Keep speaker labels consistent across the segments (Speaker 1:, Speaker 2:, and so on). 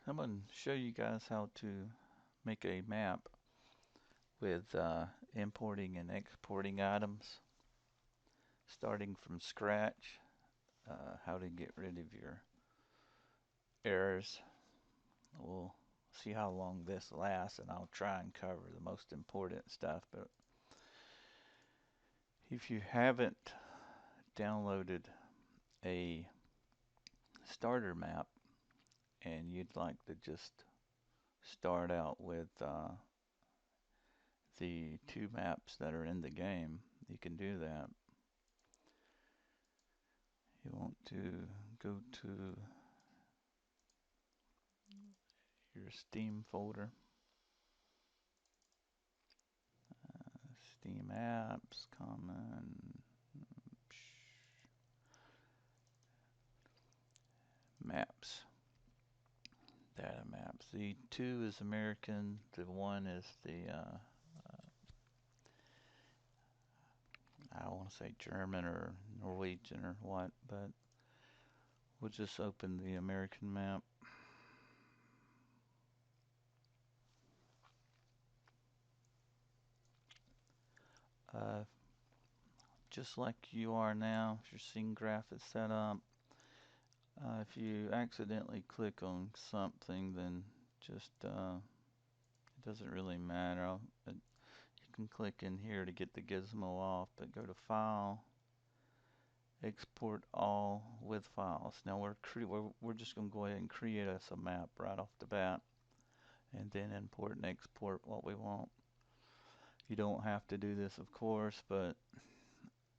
Speaker 1: I'm going to show you guys how to make a map with importing and exporting items, starting from scratch, how to get rid of your errors. We'll see how long this lasts, and I'll try and cover the most important stuff. But if you haven't downloaded a starter map and you'd like to just start out with the two maps that are in the game, you can do that. You want to go to your Steam folder, Steam apps, common, maps, data maps. The two is American, the one is the, I don't want to say German or Norwegian or what, but we'll just open the American map. Uh, just like you are now, if your scene graph is set up, if you accidentally click on something, then just it doesn't really matter. You can click in here to get the gizmo off, but go to File, Export All with Files. Now we're just going to go ahead and create us a map right off the bat, and then import and export what we want. You don't have to do this, of course, but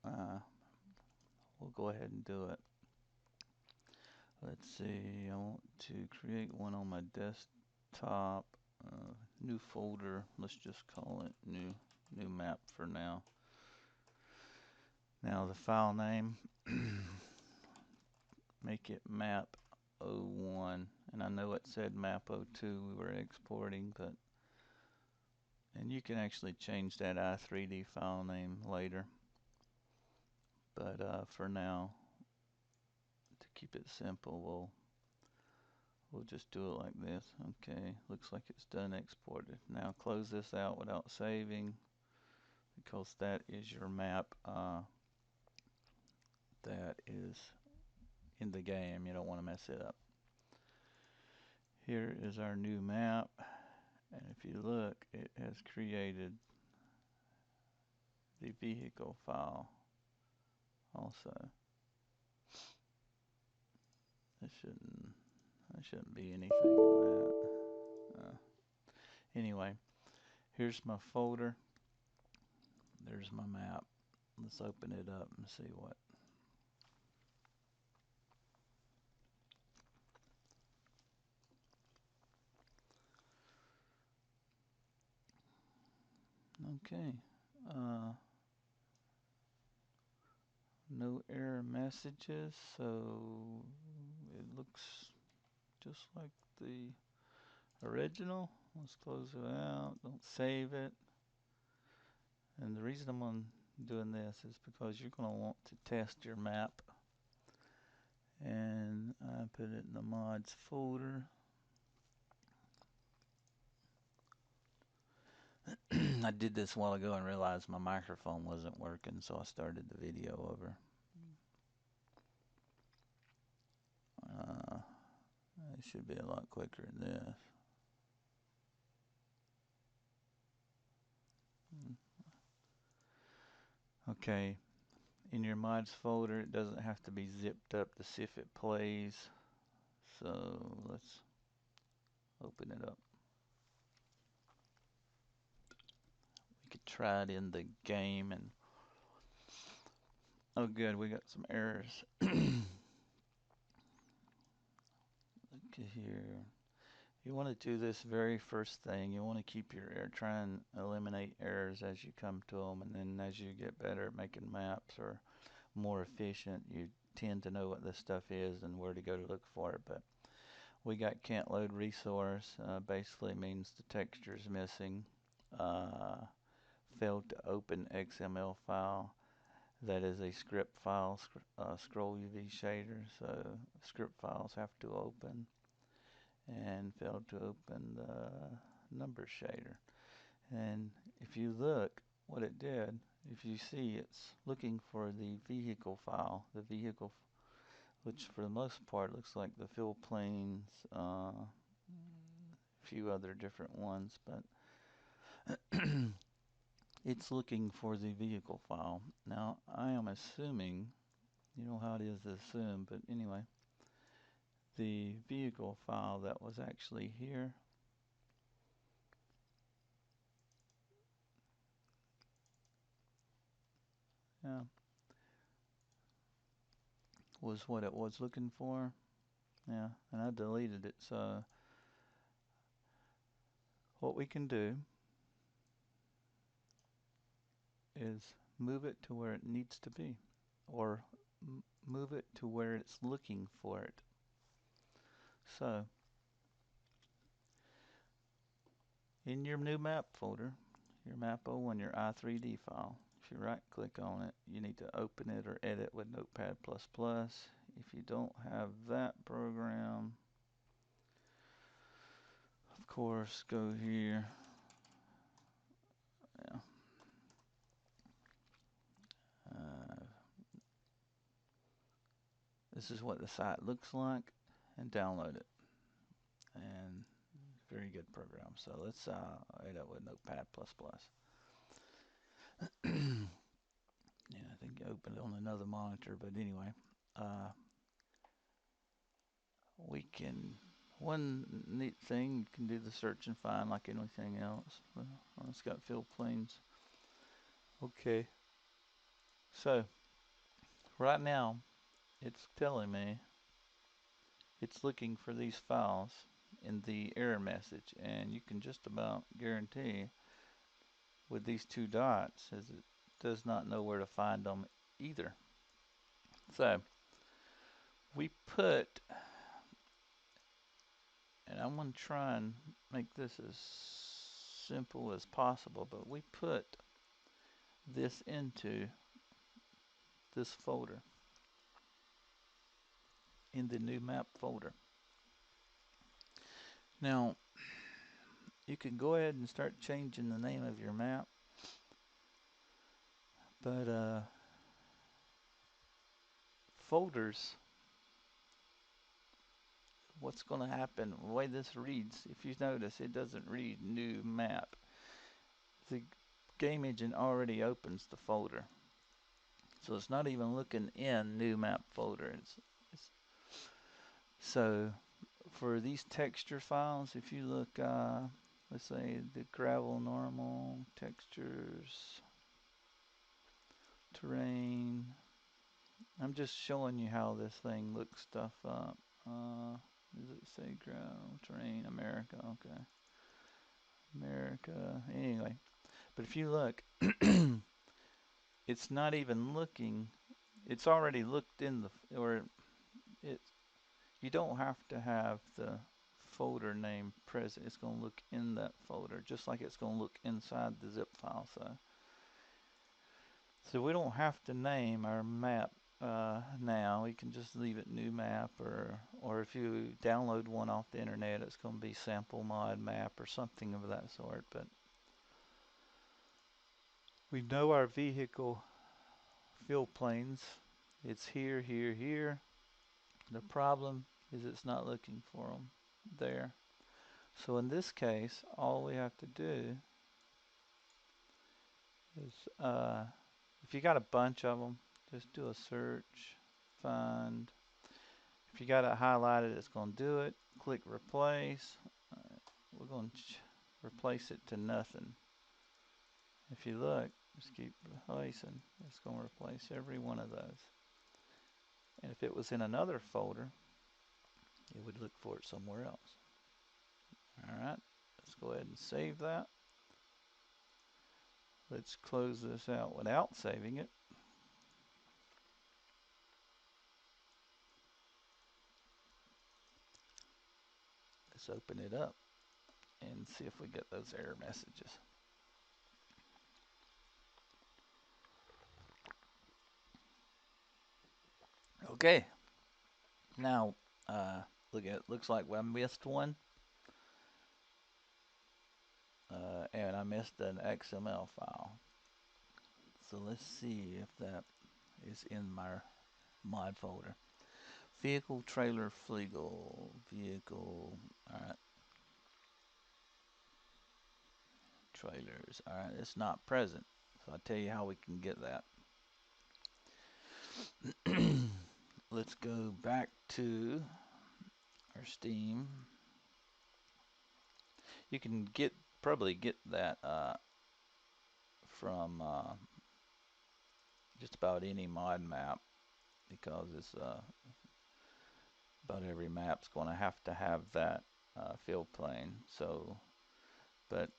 Speaker 1: uh, we'll go ahead and do it. Let's see, I want to create one on my desktop, new folder. Let's just call it new map for now. Now the file name, make it map01, and I know it said map02 we were exporting, but and you can actually change that i3D file name later. But for now, to keep it simple, we'll just do it like this. Okay, looks like it's done exported. Now close this out without saving, because that is your map that is in the game. You don't want to mess it up. Here is our new map, and if you look, it has created the vehicle file also. There shouldn't be anything in that. Anyway, here's my folder. There's my map. Let's open it up and see what. Okay. No error messages, so it looks just like the original. Let's close it out. Don't save it. And the reason I'm doing this is because you're going to want to test your map. And I put it in the mods folder. I did this a while ago and realized my microphone wasn't working, so I started the video over. It should be a lot quicker than this. Okay, in your mods folder, it doesn't have to be zipped up to see if it plays. So let's open it up. We could try it in the game and oh good, we got some errors. Look at here. You want to do this very first thing. You want to keep your error, try and eliminate errors as you come to them, and then as you get better at making maps or more efficient, you tend to know what this stuff is and where to go to look for it. But we got can't load resource, basically means the texture is missing. Failed to open XML file. That is a script file, scroll UV shader, so script files have to open. and failed to open the number shader. And if you look, what it did, if you see, it's looking for the vehicle file, which for the most part looks like the fill planes, a few other different ones, but it's looking for the vehicle file. Now, I am assuming, you know how it is to assume, but anyway, the vehicle file that was actually here, yeah, was what it was looking for. Yeah, and I deleted it. So what we can do is move it to where it needs to be, or move it to where it's looking for it. So in your new map folder, your map 01, your i3D file, if you right click on it, you need to open it or edit with Notepad++. If you don't have that program, of course, go here. Yeah. This is what the site looks like, and download it. And very good program. So let's edit with Notepad++. Yeah, I think I opened it on another monitor, but anyway, we can, one neat thing, you can do the search and find like anything else. It's got fill planes. Okay, so right now it's telling me it's looking for these files in the error message, and you can just about guarantee with these two dots as it does not know where to find them either. So we put, and I'm going to try and make this as simple as possible, but we put this into this folder in the new map folder. Now you can go ahead and start changing the name of your map, but folders, what's going to happen, the way this reads, if you notice, it doesn't read new map. The game engine already opens the folder, so it's not even looking in new map folder. So for these texture files, if you look, let's say the gravel normal, textures, terrain, I'm just showing you how this thing looks stuff up. Does it say gravel, terrain, America? Okay. America, anyway. But if you look, it's not even looking, it's already looked in the, or it, you don't have to have the folder name present. It's going to look in that folder, just like it's going to look inside the zip file. So we don't have to name our map now. We can just leave it new map, or if you download one off the internet, it's going to be sample mod map or something of that sort. But we know our vehicle fill planes. It's here, here, here. The problem is it's not looking for them there. So in this case, all we have to do is, if you got a bunch of them, just do a search, find. If you got it highlighted, it's going to do it. Click replace. We're going to replace it to nothing. If you look, just keep replacing. It's going to replace every one of those. And if it was in another folder, it would look for it somewhere else. Alright, let's go ahead and save that. Let's close this out without saving it. Let's open it up and see if we get those error messages. Okay, now Look at looks like I missed one, and I missed an XML file. So let's see if that is in my mod folder. Vehicle trailer Flegel vehicle. All right, trailers. All right, it's not present. So I'll tell you how we can get that. Let's go back to our Steam. You can probably get that from just about any mod map because it's about every map's going to have that field plane. So, but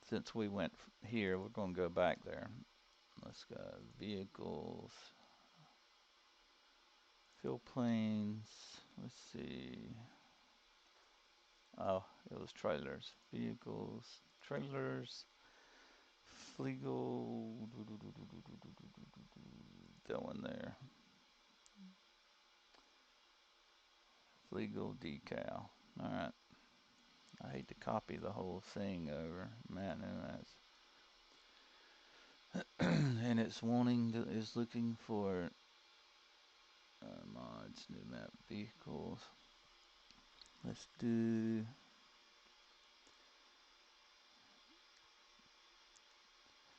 Speaker 1: since we went here, we're going to go back there. Let's go vehicles, field planes. Let's see. Oh, it was trailers, vehicles, trailers, Flegel. That one there. Flegel decal. All right. I hate to copy the whole thing over. Man, and it's is looking for mods, new map, vehicles. Let's do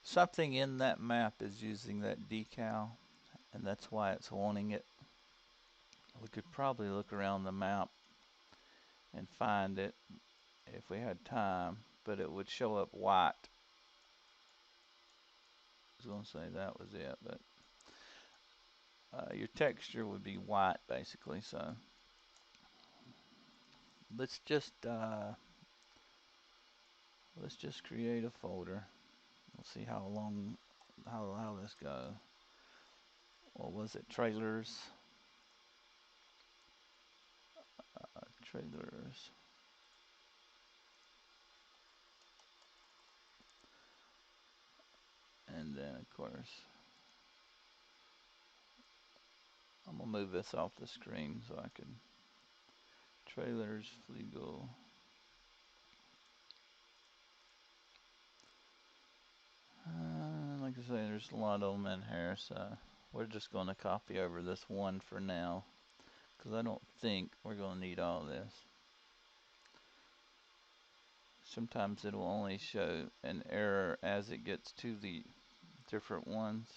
Speaker 1: something in that map is using that decal, and that's why it's wanting it. We could probably look around the map and find it if we had time, but it would show up white. I was going to say that was it, but your texture would be white basically. So let's just uh, let's just create a folder. We'll see how this goes. What was it? Trailers. Trailers. And then of course I'm gonna move this off the screen so I can trailers legal. Like I say, there's a lot of them in here, so we're just going to copy over this one for now because I don't think we're going to need all this. Sometimes it will only show an error as it gets to the different ones.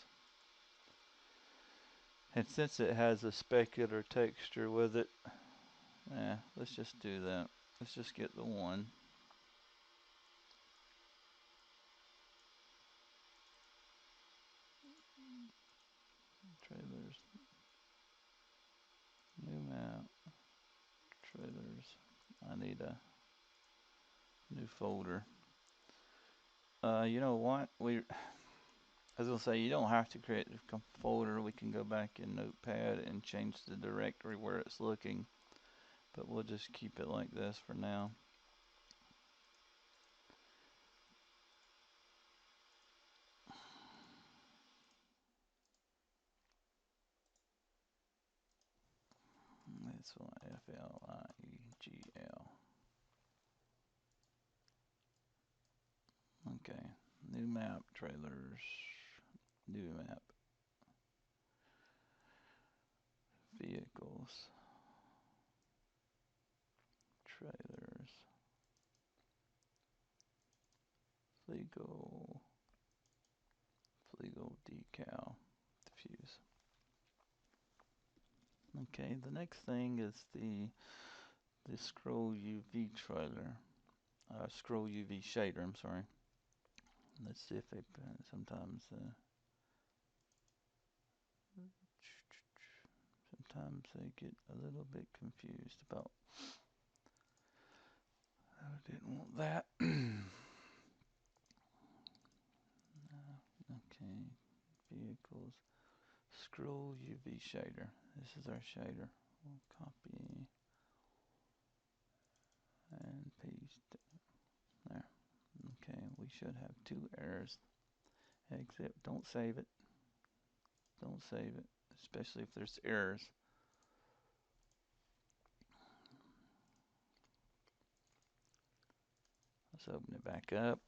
Speaker 1: And since it has a specular texture with it, let's just do that. Let's just get the one. Trailers. New map. Trailers. I need a new folder. You know what? I was gonna say you don't have to create a folder. We can go back in Notepad and change the directory where it's looking, but we'll just keep it like this for now. That's Fligel. Okay, new map, trailers, new map, vehicles, trailers, Fligel, Fligel decal, diffuse. Okay, the next thing is the scroll UV trailer, scroll UV shader. I'm sorry. Let's see if they sometimes sometimes they get a little bit confused about. I didn't want that. Okay, vehicles. Scroll UV shader. This is our shader. We'll copy and paste there. Okay, we should have two errors. Exit. Don't save it. Don't save it, especially if there's errors. Let's open it back up.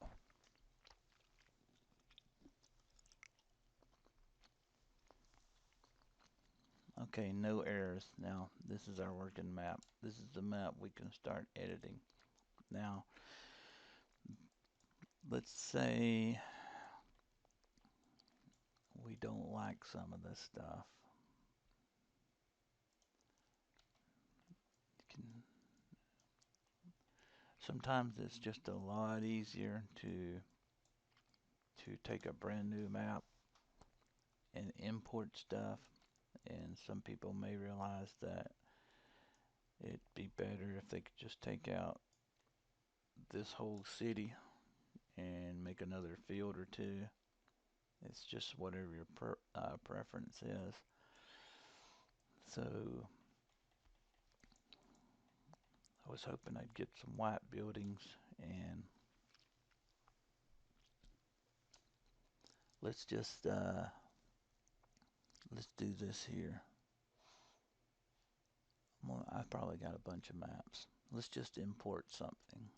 Speaker 1: Okay, no errors. Now, this is our working map. This is the map we can start editing. Now, let's say we don't like some of this stuff. Sometimes it's just a lot easier to take a brand new map and import stuff, and some people may realize that it'd be better if they could just take out this whole city and make another field or two. It's just whatever your preference is. So I was hoping I'd get some white buildings, and let's just let's do this here. I've probably got a bunch of maps. Let's just import something.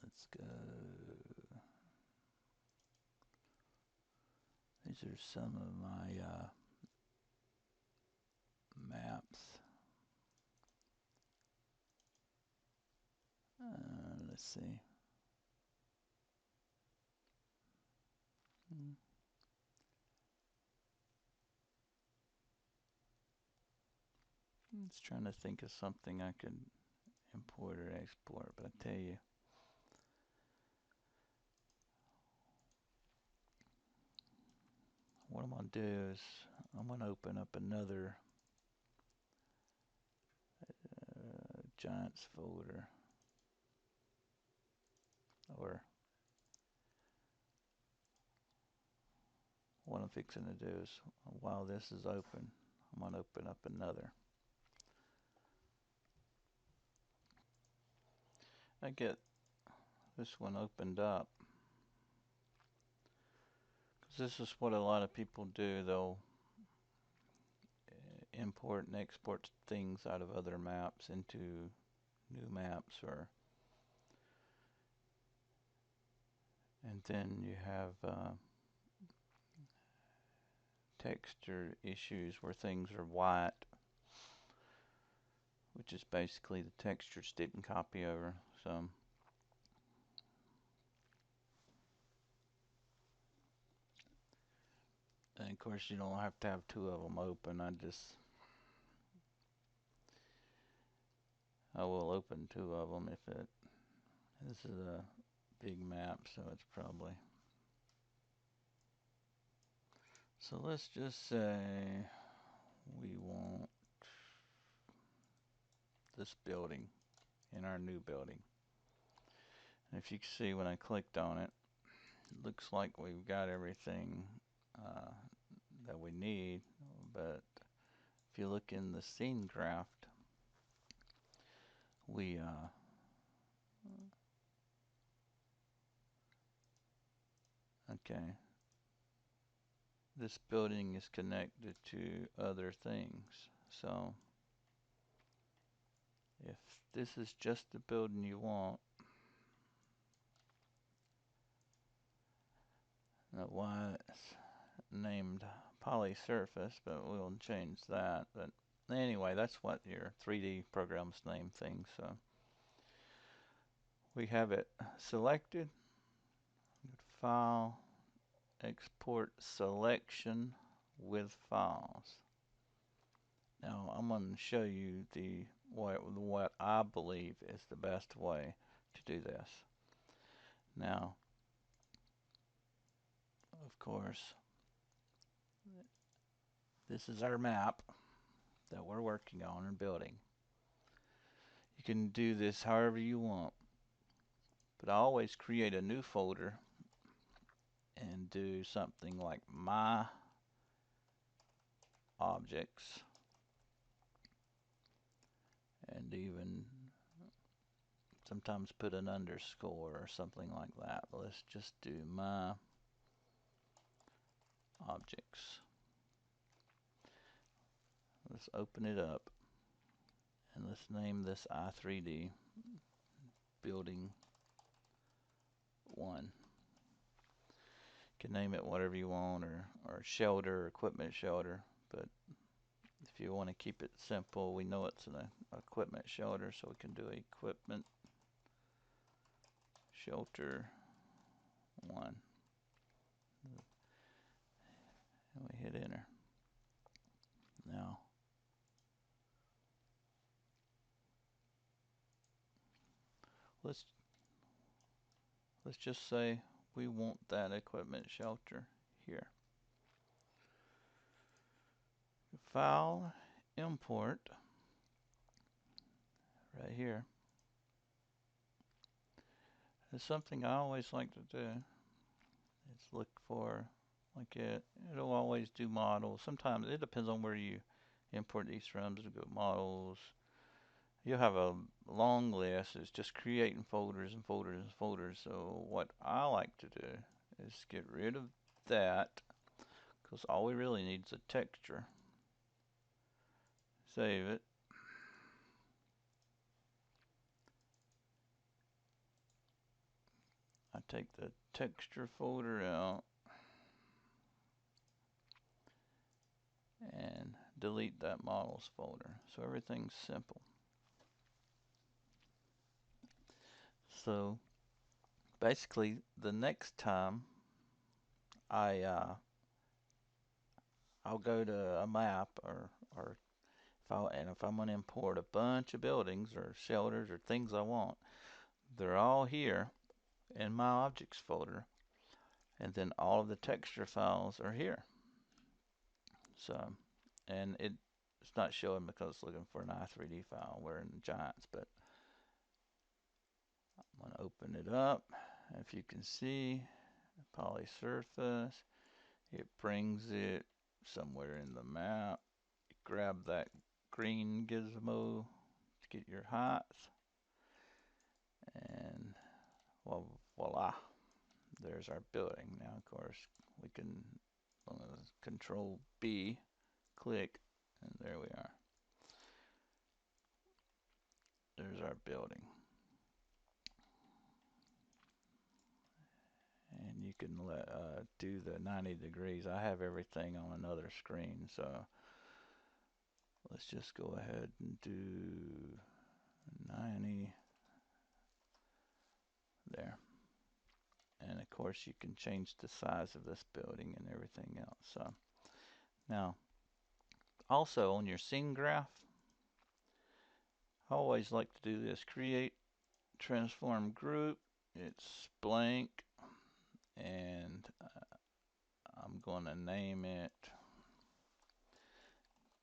Speaker 1: Let's go. These are some of my maps. Let's see. Hmm. Just trying to think of something I could import or export, but I tell you, what I'm going to do is I'm going to open up another Giants folder, or what I'm fixing to do is while this is open, I'm going to open up another. I get this one opened up because this is what a lot of people do. They'll import and export things out of other maps into new maps, or and then you have texture issues where things are white, which is basically the textures didn't copy over. So and of course you don't have to have two of them open. I will open two of them if it. This is a big map, so it's probably. So let's just say we want this building in our new building. And if you can see when I clicked on it, it looks like we've got everything uh, that we need. But if you look in the scene draft, we okay. This building is connected to other things. So if this is just the building you want, now why it's named polysurface, but we'll change that. But anyway, that's what your 3D programs name things. So we have it selected. File, export selection with files. Now I'm going to show you what I believe is the best way to do this. Now, of course, this is our map that we're working on and building. You can do this however you want, but I always create a new folder and do something like my objects, and even sometimes put an underscore or something like that. But let's just do my objects. Let's open it up. And let's name this I3D building 1. You can name it whatever you want, or shelter, equipment shelter, but if you want to keep it simple, we know it's an equipment shelter, so we can do equipment shelter 1. And we hit enter. Now, let's just say we want that equipment shelter here. File, import, right here. It's something I always like to do. It's look for, like it'll always do models. Sometimes it depends on where you import these from. It'll go models. You'll have a long list. It's just creating folders and folders and folders. So what I like to do is get rid of that, because all we really need is a texture. Save it. I take the texture folder out and delete that models folder. So everything's simple. So basically, the next time I'll go to a map, or if I'm going to import a bunch of buildings or shelters or things I want, they're all here in my objects folder, and then all of the texture files are here. So, and it's not showing because it's looking for an i3D file. We're in Giants, but I'm going to open it up. If you can see, poly surface, it brings it somewhere in the map. Grab that green gizmo to get your heights, and well, voila, there's our building. Now, of course, we can Control B, click, and there we are. There's our building. And you can do the 90 degrees. I have everything on another screen, so let's just go ahead and do 90 there. And of course, you can change the size of this building and everything else. So now, also on your scene graph, I always like to do this: create transform group. It's blank, and I'm going to name it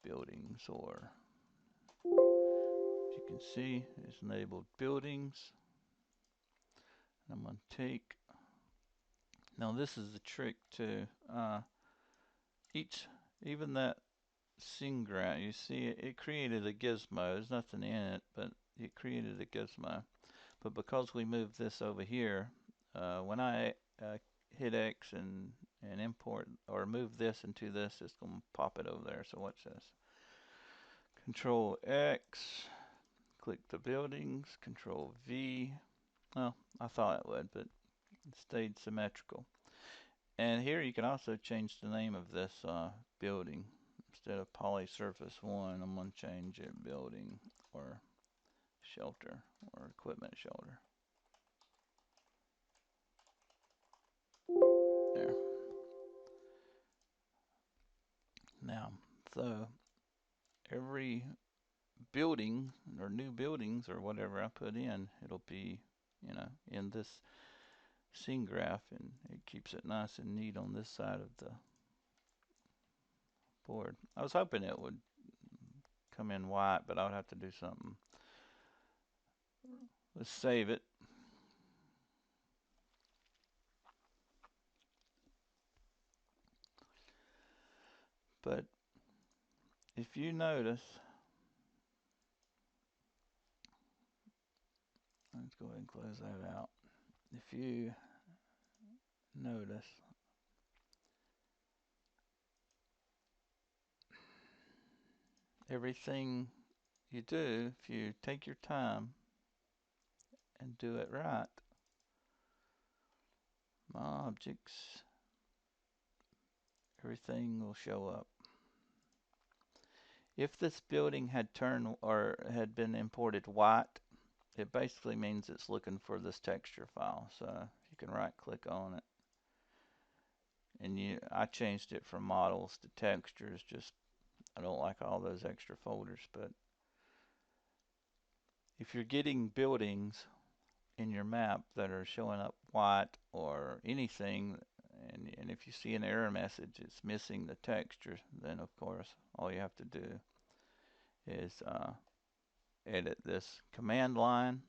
Speaker 1: buildings, or as you can see, it's labeled buildings. I'm going to take, now this is the trick too, even that scene graph, you see it created a gizmo. There's nothing in it, but it created a gizmo. But because we moved this over here, when I hit X and import or move this into this, it's going to pop it over there. So watch this. Control X, click the buildings, Control V. Well, I thought it would, but it stayed symmetrical. And here you can also change the name of this building. Instead of poly surface 1, I'm going to change it building or shelter or equipment shelter. There. Now, so every building or new buildings or whatever I put in, it'll be, in this scene graph, and it keeps it nice and neat on this side of the board. I was hoping it would come in white, but I would have to do something. Let's save it. But if you notice, let's go ahead and close that out. If you notice, everything you do, if you take your time and do it right, my objects, everything will show up. If this building had turned or had been imported white, it basically means it's looking for this texture file. So you can right click on it. And I changed it from models to textures. Just I don't like all those extra folders. But if you're getting buildings in your map that are showing up white or anything, and if you see an error message, it's missing the texture, then of course all you have to do is edit this command line,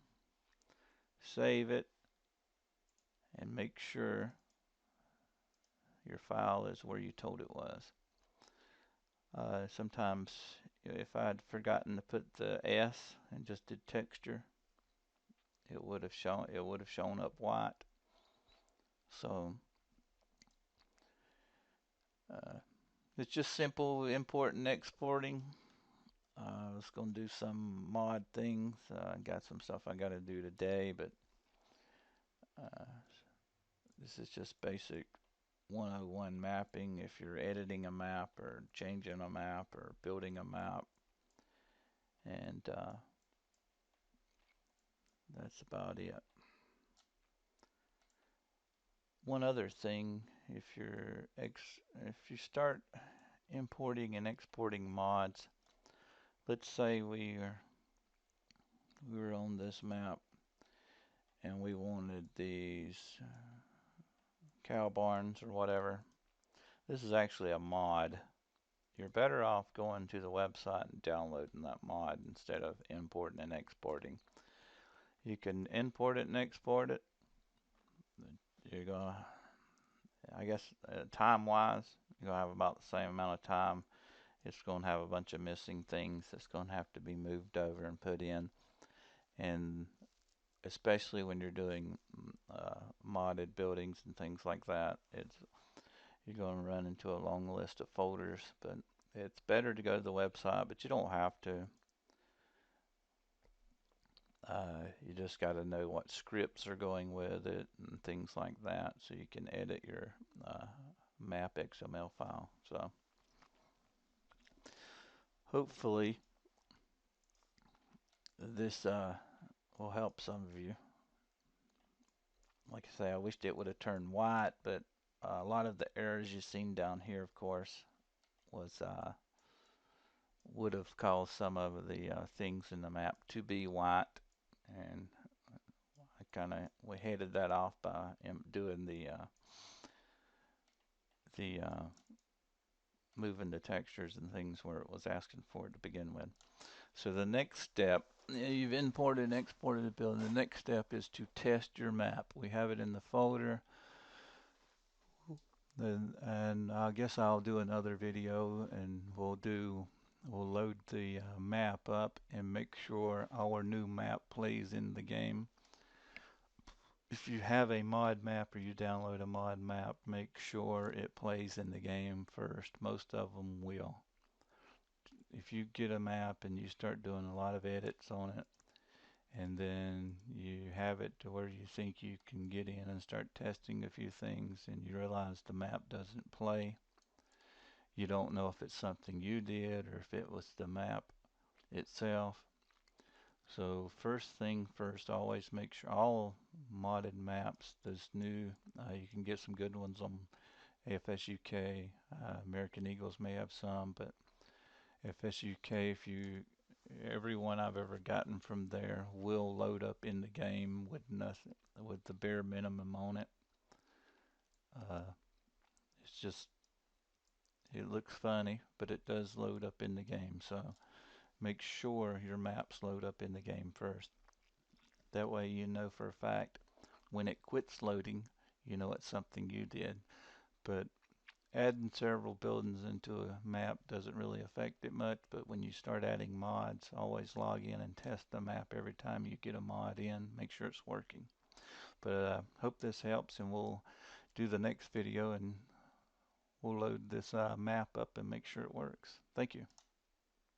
Speaker 1: save it, and make sure your file is where you told it was. Sometimes if I'd forgotten to put the S and just did texture, it would have shown up white. So uh, it's just simple importing and exporting. I was going to do some mod things. I got some stuff I got to do today, but uh, this is just basic 101 mapping. If you're editing a map or changing a map or building a map, and that's about it. One other thing, if you start importing and exporting mods, let's say we were on this map and we wanted these cow barns or whatever. This is actually a mod. You're better off going to the website and downloading that mod instead of importing and exporting. You can import it and export it. You're gonna, I guess, time-wise, you're gonna have about the same amount of time. It's gonna have a bunch of missing things that's gonna have to be moved over and put in, and especially when you're doing modded buildings and things like that, you're going to run into a long list of folders. But it's better to go to the website, but you don't have to. You just got to know what scripts are going with it and things like that, so you can edit your map XML file. So hopefully this will help some of you. Like I say, I wished it would have turned white, but a lot of the errors you've seen down here, of course, was would have caused some of the things in the map to be white, and we headed that off by doing the moving the textures and things where it was asking for it to begin with. So the next step, you've imported and exported the building. The next step is to test your map. We have it in the folder. And I guess I'll do another video and we'll load the map up and make sure our new map plays in the game. If you have a mod map or you download a mod map, make sure it plays in the game first. Most of them will. If you get a map and you start doing a lot of edits on it, and then you have it to where you think you can get in and start testing a few things, and you realize the map doesn't play, you don't know if it's something you did or if it was the map itself. So first thing first, always make sure all modded maps, this new, you can get some good ones on FSUK. American Eagles may have some, but FSUK, every one I've ever gotten from there will load up in the game with nothing, with the bare minimum on it. Uh, it's just, it looks funny, but it does load up in the game. So make sure your maps load up in the game first. That way you know for a fact when it quits loading, you know it's something you did. But adding several buildings into a map doesn't really affect it much, but when you start adding mods, always log in and test the map every time you get a mod in. Make sure it's working. But hope this helps, and we'll do the next video and we'll load this map up and make sure it works. Thank you.